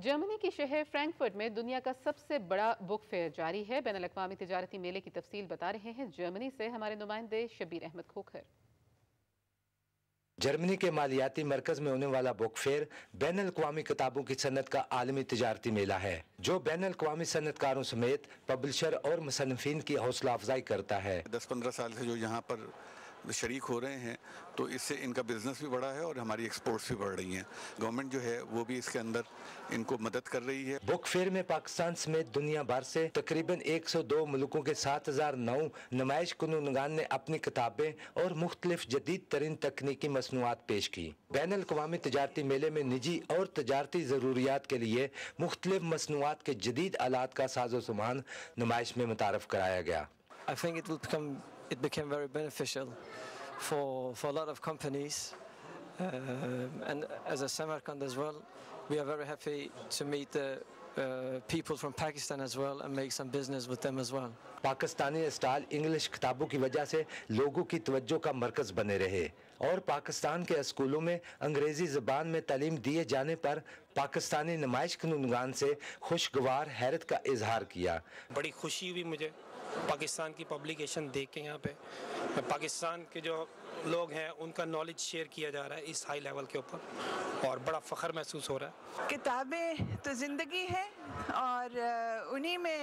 Germany के शहर Frankfurt में दुनिया का सबसे बड़ा बुक फेयर जारी है। बैनुल अक़वामी तिजारती मेले की तफसील बता रहे हैं जर्मनी से हमारे नुमाइंदे शबीर अहमद खोखर। जर्मनी के मालियाती मरकज में होने वाला बुक फेयर बैनुल अक़वामी किताबों की सनत का आलमी तिजारती मेला है, जो बैनुल अक़वामी सनतकारों समेत पब्लिशर और मुसन्निफ़ीन की हौसला अफजाई करता है। 10-15 साल से जो यहाँ पर शरीक हो रहे हैं, तो इससे इनका बिजनेस भी बढ़ा है और हमारी एक्सपोर्ट्स भी बढ़ रही हैं। गवर्नमेंट जो है वो भी इसके अंदर इनको मदद कर रही है। बुक फेयर में पाकिस्तान समेत दुनिया भर से तकरीबन 102 मुल्कों के 7009 नुमाइश कुनूनगान ने अपनी किताबें और मुख्तलिफ जदीद तरीन तकनीकी मसनूआत पेश की। बैनुल अक़वामी तिजारती मेले में निजी और तजारती ज़रूरियात के लिए मुख्तलिफ मसनूआत के जदीद आलात का साजो सामान नुमाइश में मुतारफ़ कराया गया। It became very beneficial for a lot of companies, and as a Samarkand as well, we are very happy to meet the people from Pakistan as well and make some business with them as well. Pakistani style English किताबों की वजह से लोगों की तवज्जो का मरकज बने रहे और पाकिस्तान के स्कूलों में अंग्रेजी ज़बान में तालीम दिए जाने पर पाकिस्तानी नुमाइश कुनूनगान से खुशगवार हैरत का इजहार किया। बड़ी खुशी हुई मुझे पाकिस्तान की पब्लिकेशन देख के। यहाँ पे पाकिस्तान के जो लोग हैं उनका नॉलेज शेयर किया जा रहा है इस हाई लेवल के ऊपर और बड़ा फ़ख्र महसूस हो रहा है। किताबें तो ज़िंदगी है और उन्हीं में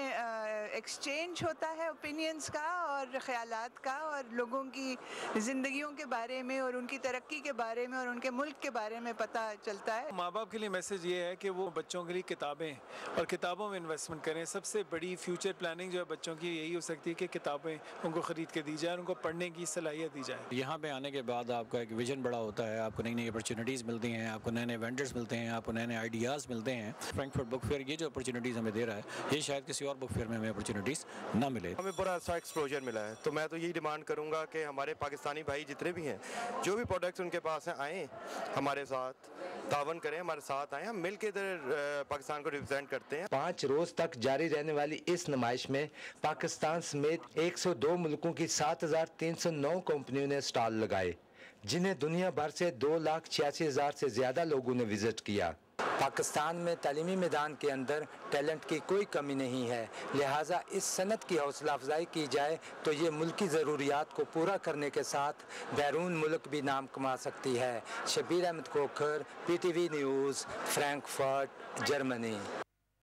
एक्सचेंज होता है ओपिनियंस का और ख़यालात का और लोगों की ज़िंदगियों के बारे में और उनकी तरक्की के बारे में और उनके मुल्क के बारे में पता चलता है। माँ बाप के लिए मैसेज ये है कि वो बच्चों के लिए किताबें और किताबों में इन्वेस्टमेंट करें। सबसे बड़ी फ्यूचर प्लानिंग जो है बच्चों की यही हो सकती है कि किताबें उनको ख़रीद के दी जाए, उनको पढ़ने की सलाहियत दी जाए। यहाँ पे आने के बाद आपका एक विजन बड़ा होता है, आपको नई नई अपॉर्चुनिटीज़ मिलती हैं, आपको नए नए वेंडर्स मिलते हैं, आपको नए नए आइडियाज़ मिलते हैं। फ्रैंकफर्ट बुक फेयर ये जो अपॉर्चुनिटीज़ हमें दे रहा है, ये शायद किसी और बुक फेयर में हमें अपॉर्चुनिटीज़ ना मिले। हमें बड़ा अच्छा एक्सपोजर मिला है, तो मैं तो यही डिमांड करूँगा कि हमारे पाकिस्तानी भाई जितने भी हैं, जो भी प्रोडक्ट्स उनके पास हैं, आएँ हमारे साथ तावन करें, हमारे साथ आएँ, हम मिल के इधर पाकिस्तान को रिप्रेजेंट करते हैं। 5 रोज़ तक जारी रहने वाली इस नुमाइश में पाकिस्तान समेत 102 मुल्कों की 7309 कंपनियों ने स्टॉल लगाए, जिन्हें दुनिया भर से 2,86,000 से ज़्यादा लोगों ने विजिट किया। पाकिस्तान में तालीमी मैदान के अंदर टैलेंट की कोई कमी नहीं है, लिहाजा इस सनत की हौसला अफजाई की जाए तो ये मुल्की ज़रूरियात को पूरा करने के साथ बैरून मुल्क भी नाम कमा सकती है। Shabbir Ahmed Khokhar, PTV news, Frankfurt, Germany.